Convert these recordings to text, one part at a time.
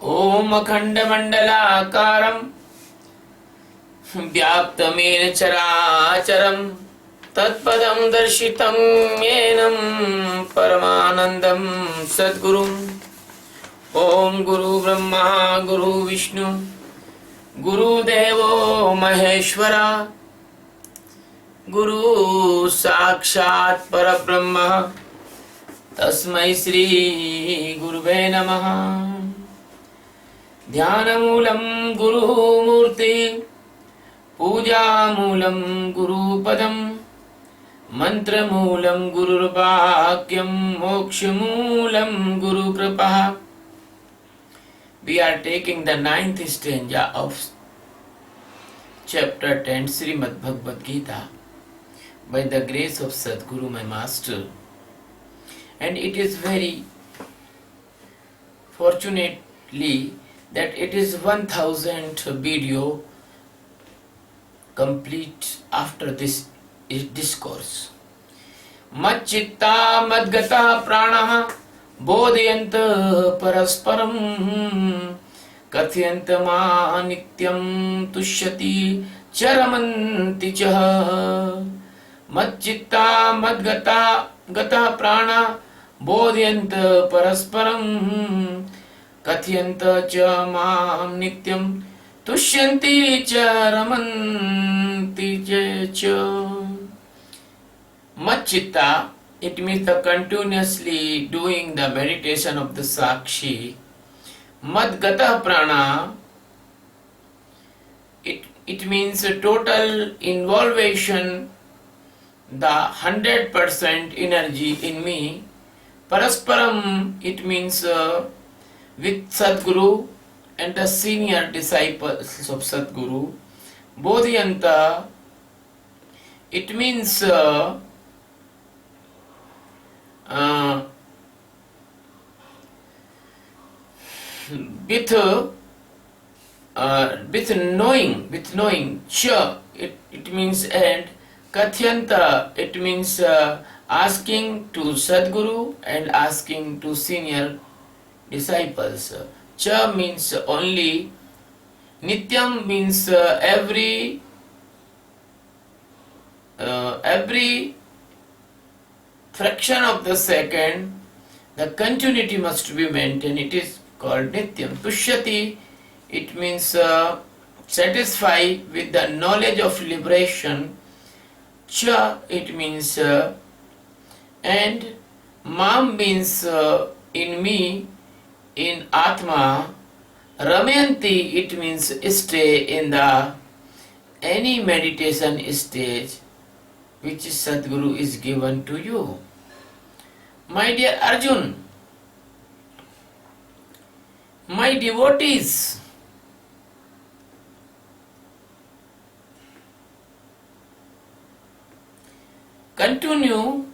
ॐ अखण्डमण्डलाकारं व्याप्तमेन चराचरं तत्पदं दर्शितं येनं परमानन्दं सद्गुरुम् ॐ गुरु ब्रह्मा गुरु विष्णु गुरुदेवो महेश्वरा गुरु साक्षात् परब्रह्म तस्मै श्री गुरुवे नमः। ध्यानमूलं Gurumurthy पूजामूलं गुरुपदं मंत्रमूलं गुरुर्वाक्यं मोक्षमूलं Gurukripa. We are taking the 9th stanza of chapter 10 Srimad Bhagavad Gita by the grace of Sadguru, my master. And it is very fortunately that it is 1000th video complete after this discourse. Machchitta madgata pranaha bodhayant parasparam kathayant ma nityam tushyati charamanti cha. Machchitta madgata prana bodhayant parasparam kathayant cha mam nityam tushyanti cha ramanti cha. Machchitta, it means the continuously doing the meditation of the Sakshi. Madgata prana, it means a total involvation, the 100% energy in me. Parasparam, it means with Sadguru and the senior disciples of Sadguru. Bodhiyanta, it means with knowing, cha, it means and, kathayanta, it means asking to Sadguru and asking to senior disciples. Cha means only, nityam means every fraction of the second, the continuity must be maintained. It is called nityam. Tushyati, it means satisfy with the knowledge of liberation. Cha, it means and mam means in me, in Atma. Ramayanti, it means stay in the any meditation stage which Sadguru is given to you. My dear Arjun, my devotees, continue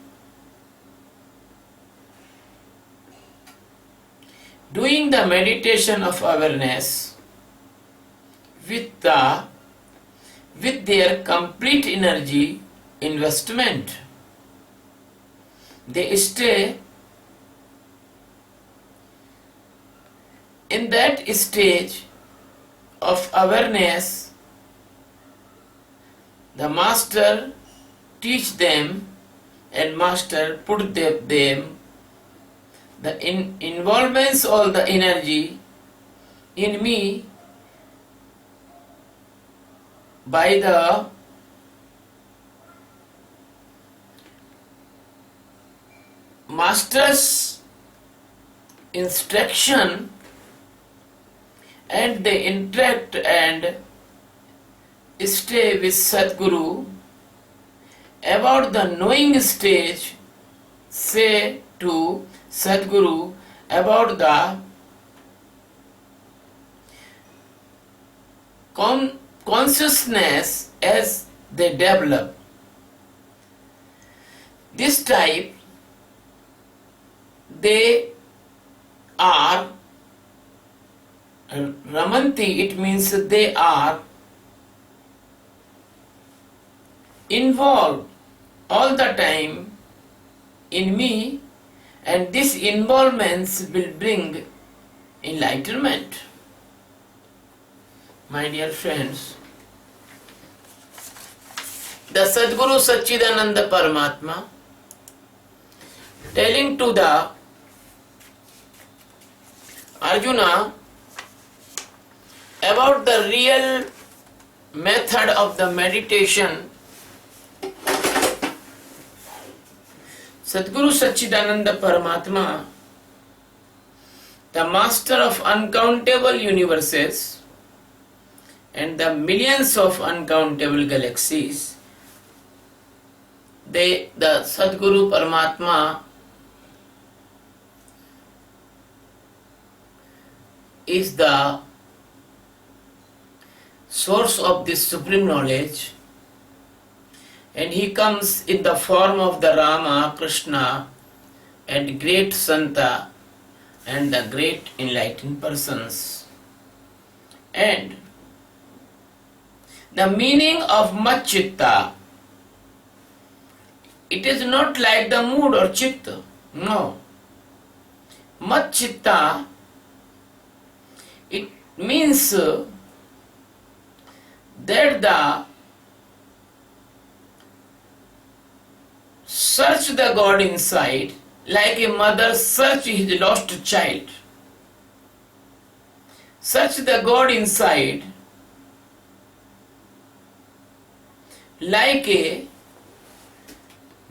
doing the meditation of awareness with their complete energy investment. They stay in that stage of awareness. The master teach them and master put them the involvements, all the energy in me by the master's instruction, and they interact and stay with Sadguru. About the knowing stage, say to Sadguru about the consciousness as they develop. This type, they are Ramanti, it means they are involved all the time in me, and these involvements will bring enlightenment. My dear friends, the Sadguru Satchidananda Paramatma telling to the Arjuna about the real method of the meditation. Sadguru Satchidananda Paramatma, the master of uncountable universes and the millions of uncountable galaxies, the Sadguru Paramatma is the source of this supreme knowledge, and he comes in the form of the Rama, Krishna, and great Santa and the great enlightened persons. And the meaning of Mat-Chitta, it is not like the mood or chitta. No. Mat-Chitta, it means that the search the God inside, like a mother search his lost child. Search the God inside, like a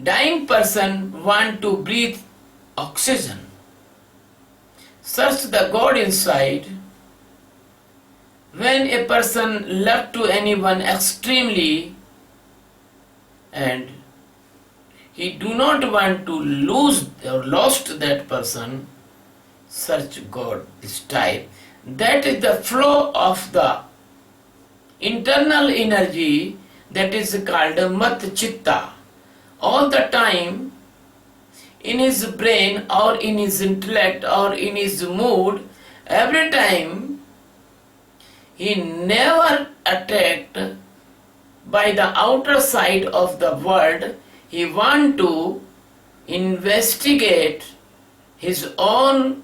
dying person want to breathe oxygen. Search the God inside when a person loved to anyone extremely and he do not want to lose or lost that person. Search God this type. That is the flow of the internal energy that is called Mat Chitta. All the time in his brain or in his intellect or in his mood, every time he never attacked by the outer side of the world. He want to investigate his own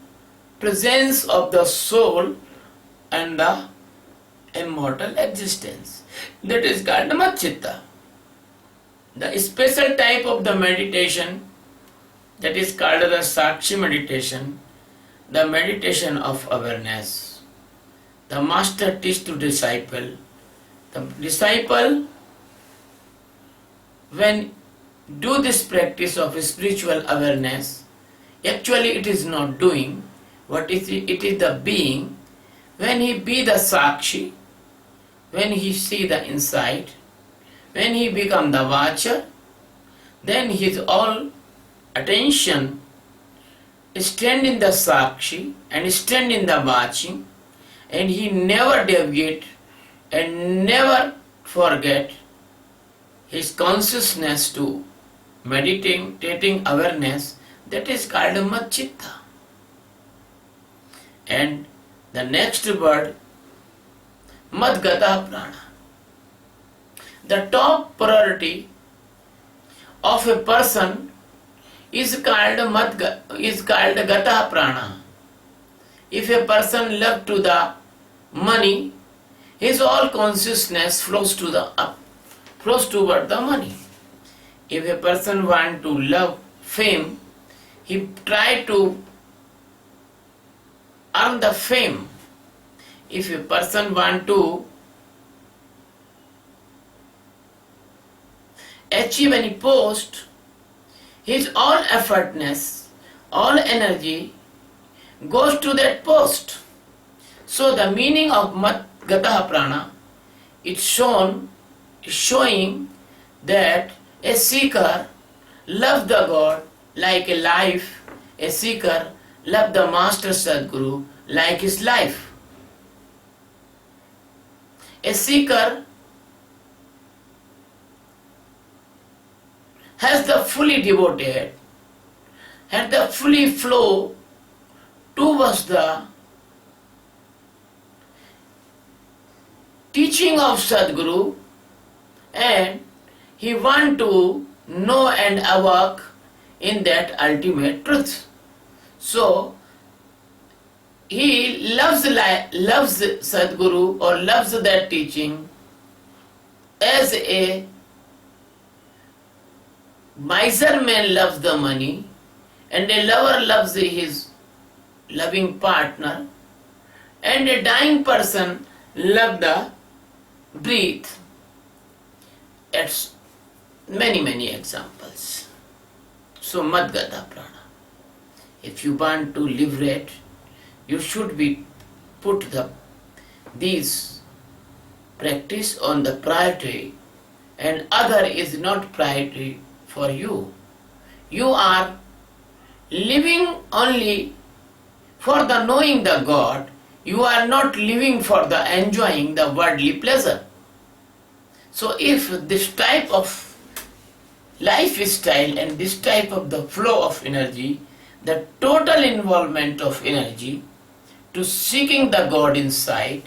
presence of the soul and the immortal existence. That is called Mat-Chitta. The special type of the meditation that is called the Sakshi meditation, the meditation of awareness. The master teaches to disciple. The disciple, when do this practice of spiritual awareness, actually it is not doing. What is it? It is the being. When he be the Sakshi, when he see the inside, when he become the watcher, then his all attention stand in the Sakshi and stand in the watching, and he never deviate and never forget his consciousness to meditating awareness. That is called Mat-Chitta. And the next word, Madgata Prana. The top priority of a person is called Gata Prana. If a person love to the money, his all consciousness flows toward the money. If a person want to love fame, he try to earn the fame. If a person want to achieve any post, his all effortness, all energy goes to that post. So the meaning of Gata Prana, it's showing that a seeker loves the God like a life. A seeker loves the Master Sadguru like his life. A seeker has the fully devoted, has the fully flow towards the teaching of Sadguru, and he want to know and awake in that ultimate truth. So he loves Sadguru or loves that teaching as a miser man loves the money and a lover loves his loving partner and a dying person loves the breath. It's many examples. So Madgata Prana. If you want to liberate, you should be put these practice on the priority, and other is not priority for you. You are living only for the knowing the God. You are not living for the enjoying the worldly pleasure. So if this type of lifestyle and this type of the flow of energy, the total involvement of energy to seeking the God inside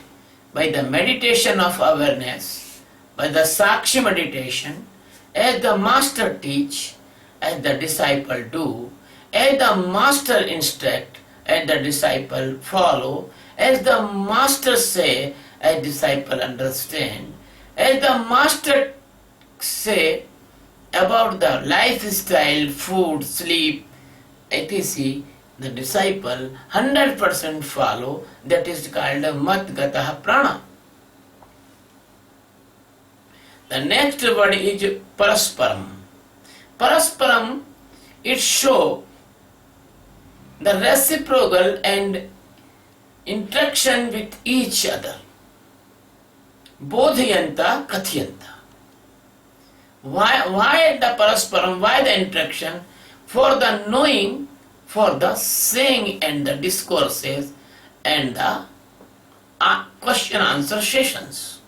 by the meditation of awareness, by the Sakshi meditation, as the master teach, as the disciple do, as the master instruct, as the disciple follow, as the master say, as disciple understand, as the master say about the lifestyle, food, sleep, etc., the disciple 100% follow. That is called Madgata Prana. The next word is Parasparam. Parasparam, it show the reciprocal and interaction with each other. Bodhyanta, Kathiyanta. Why the Parasparam? Why the interaction? For the knowing, for the saying and the discourses and the question answer sessions.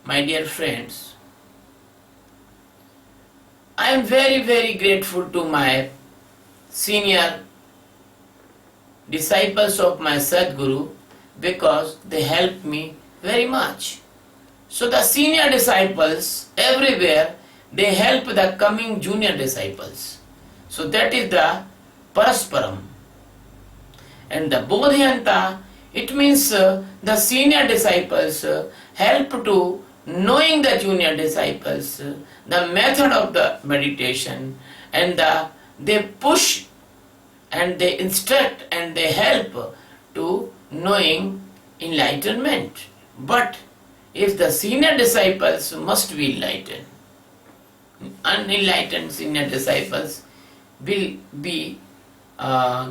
My dear friends, I am very grateful to my senior disciples of my Sadguru because they helped me very much. So the senior disciples everywhere, they help the coming junior disciples. So that is the Parasparam. And the Bodhyanta, it means the senior disciples help to knowing the junior disciples, the method of the meditation, and they push and they instruct and they help to knowing enlightenment. But if the senior disciples must be enlightened, unenlightened senior disciples will be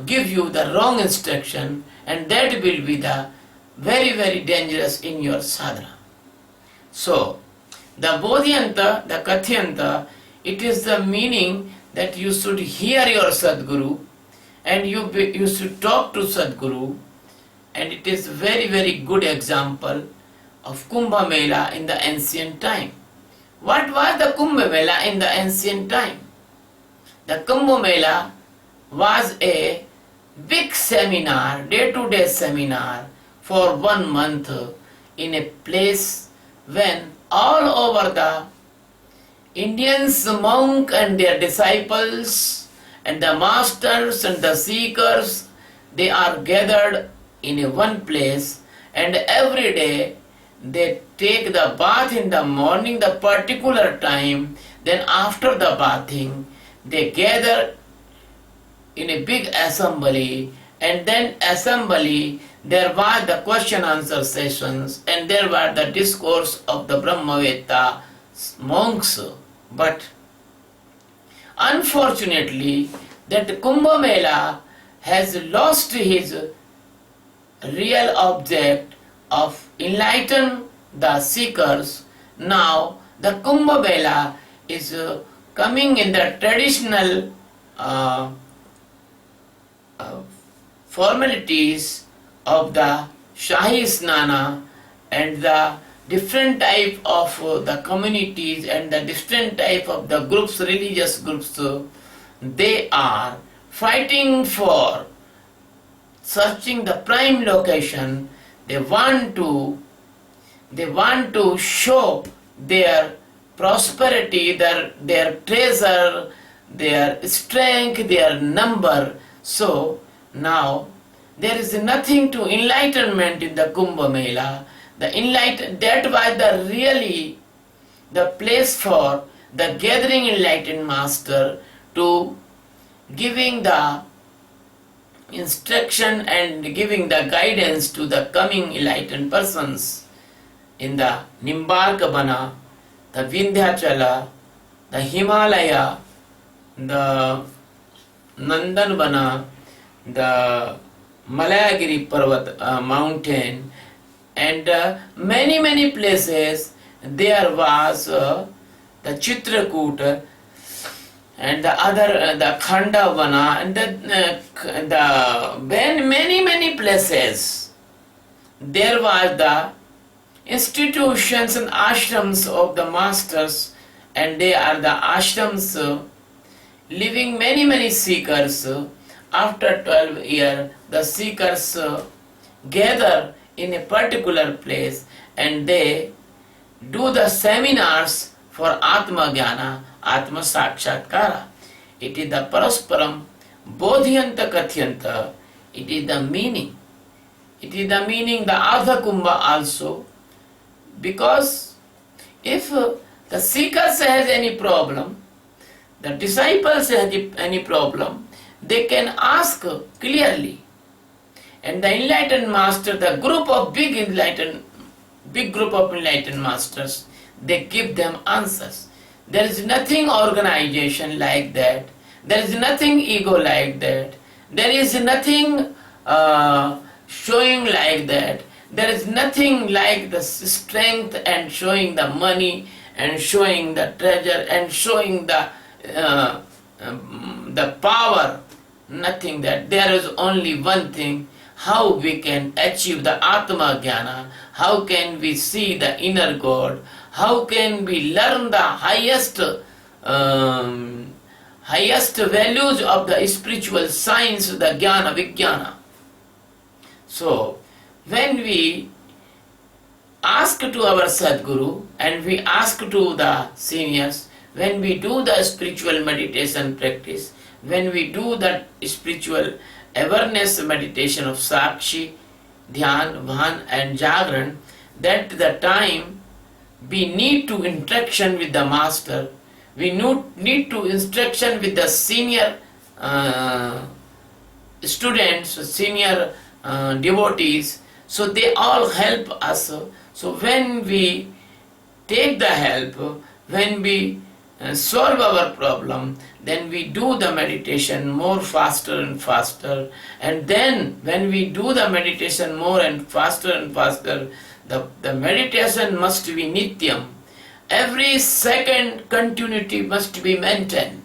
give you the wrong instruction, and that will be the very dangerous in your sadhana. So the Bodhyanta, the Kathiyanta, it is the meaning that you should hear your Sadguru and you should talk to Sadguru, and it is very good example of Kumbh Mela in the ancient time. What was the Kumbh Mela in the ancient time? The Kumbh Mela was a big seminar, day-to-day seminar for 1 month in a place when all over the Indians, monk and their disciples and the masters and the seekers, they are gathered in a one place, and every day they take the bath in the morning, the particular time. Then after the bathing, they gather in a big assembly, and then assembly there were the question answer sessions, and there were the discourse of the Brahmaveta monks. But unfortunately, that Kumbh Mela has lost his real object of enlighten the seekers. Now the Kumbh Mela is coming in the traditional formalities of the Shahi Snana and the different type of the communities and the different type of the groups, religious groups. They are fighting for searching the prime location. They want to show their prosperity, their treasure, their strength, their number. So now There is nothing to enlightenment in the Kumbh Mela. That was the really the place for the gathering enlightened master to giving the instruction and giving the guidance to the coming enlightened persons in the Nimbarkabana, the Vindhyachala, the Himalaya, the Nandanvana, the Malayagiri Parvat mountain, and many places. There was the Chitrakoot and the other the Khandavana and the many places. There was the institutions and ashrams of the masters, and they are the ashrams living many seekers. After 12 years, the seekers gather in a particular place and they do the seminars for Atma Jnana, Atma Sakshatkara. It is the Parasparam Bodhyanta Kathyanta. It is the meaning. It is the meaning, the Ardha Kumbha also. Because if the seekers has any problem, the disciples have any problem, they can ask clearly. And the enlightened master, the big group of enlightened masters, they give them answers. There is nothing organization like that. There is nothing ego like that. There is nothing showing like that. There is nothing like the strength and showing the money and showing the treasure and showing the power. Nothing that. There is only one thing. How we can achieve the Atma Jnana, how can we see the inner God, how can we learn the highest values of the spiritual science, the Jnana Vijnana. So, when we ask to our Sadguru and we ask to the seniors, when we do the spiritual meditation practice, when we do the spiritual awareness meditation of Sakshi, Dhyan, Bhan and Jagran, that the time we need to interaction with the master, we need to instruction with the senior students, senior devotees, so they all help us. So when we take the help, when we solve our problem, then we do the meditation more faster and faster, and then when we do the meditation more and faster, the meditation must be nityam. Every second continuity must be maintained.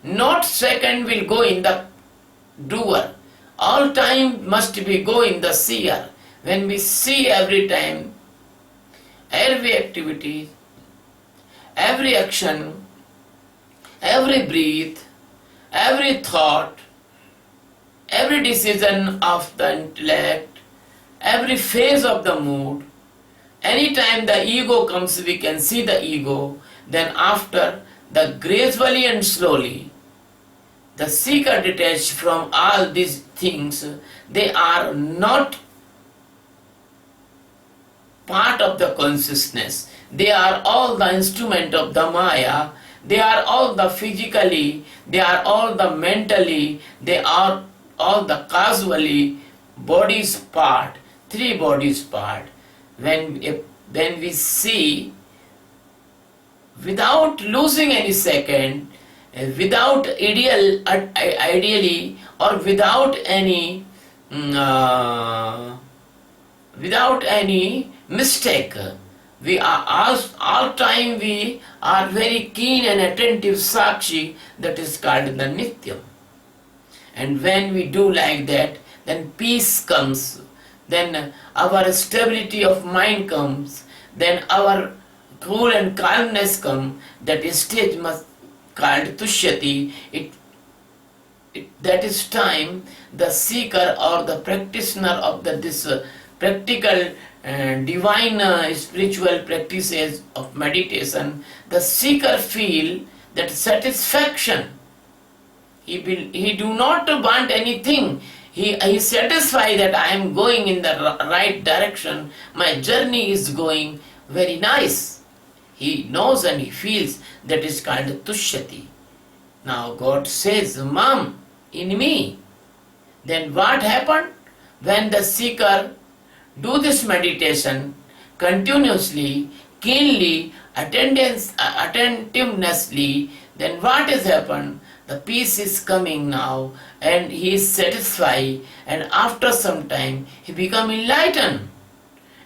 Not second will go in the doer. All time must be go in the seer. When we see every time, every activity, every action, every breath, every thought, every decision of the intellect, every phase of the mood, anytime the ego comes, we can see the ego. Then after, the gradually and slowly, the seeker detached from all these things, they are not part of the consciousness. They are all the instrument of the Maya. They are all the physically, they are all the mentally, they are all the causally bodies part, three bodies part. When we see, without losing any second, without ideally or without any mistake, we are all time we are very keen and attentive Sakshi, that is called the Nityam. And when we do like that, then peace comes, then our stability of mind comes, then our cool and calmness comes. That stage must called Tushyati. That is time the seeker or the practitioner of this practical divine spiritual practices of meditation, the seeker feel that satisfaction. He do not want anything. He is satisfied that I am going in the right direction. My journey is going very nice. He knows and he feels that is called tushyati. Now God says, Mom, in me. Then what happened? When the seeker do this meditation continuously, keenly, attentivenessly, then what has happened? The peace is coming now and he is satisfied, and after some time he become enlightened.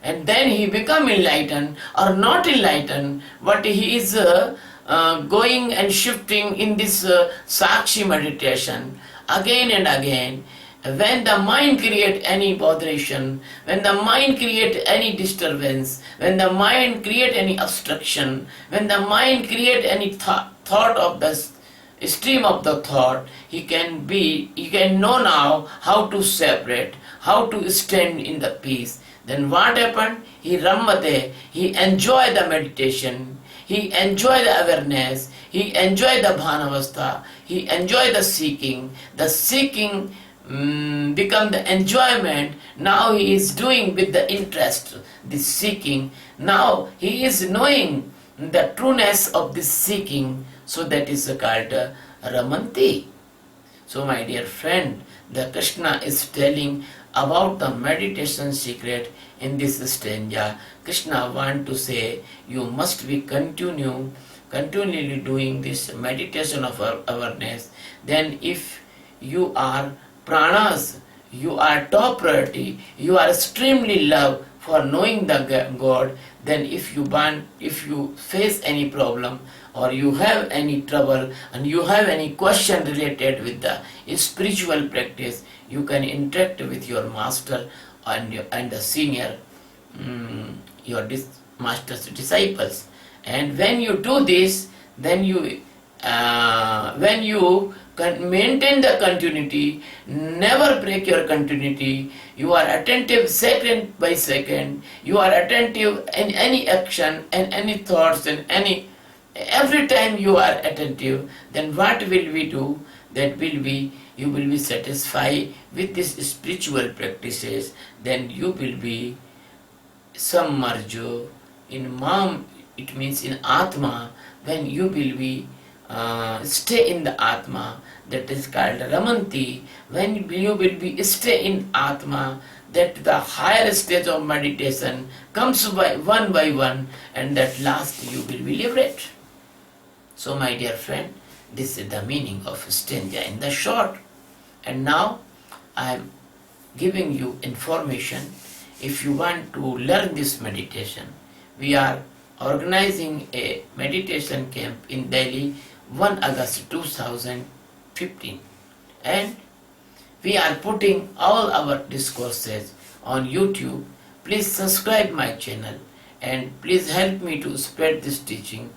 And then he become enlightened or not enlightened, but he is going and shifting in this Sakshi meditation again and again. When the mind create any botheration, when the mind create any disturbance, when the mind create any obstruction, when the mind create any thought of the stream of the thought, he can know now how to separate, how to stand in the peace. Then what happened? He rammate, he enjoy the meditation, he enjoy the awareness, he enjoy the bhanavastha, he enjoy the seeking. The seeking become the enjoyment. Now he is doing with the interest, this seeking. Now he is knowing the trueness of this seeking. So that is called Ramanti. So my dear friend, the Krishna is telling about the meditation secret in this stanza. Krishna want to say you must be continually doing this meditation of awareness. Then if you are pranas, you are top priority, you are extremely love for knowing the God, then if you face any problem or you have any trouble and you have any question related with the spiritual practice, you can interact with your master and the senior, your master's disciples. And when you do this, then when you can maintain the continuity, never break your continuity, you are attentive second by second, you are attentive in any action and any thoughts and every time you are attentive, then what will we do? That will be, you will be satisfied with these spiritual practices. Then you will be submerged in Mam, it means in Atma. When you will be stay in the Atma, that is called Ramanti. When you will be stay in Atma, that the higher stage of meditation comes by one, and at last you will be liberated. So my dear friend, this is the meaning of stanza in the short. And now I am giving you information. If you want to learn this meditation, we are organizing a meditation camp in Delhi 1 August 2015, and we are putting all our discourses on YouTube. Please subscribe my channel and please help me to spread this teaching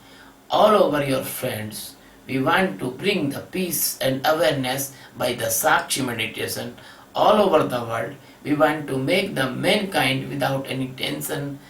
all over your friends. We want to bring the peace and awareness by the Sakshi meditation all over the world. We want to make the mankind without any tension,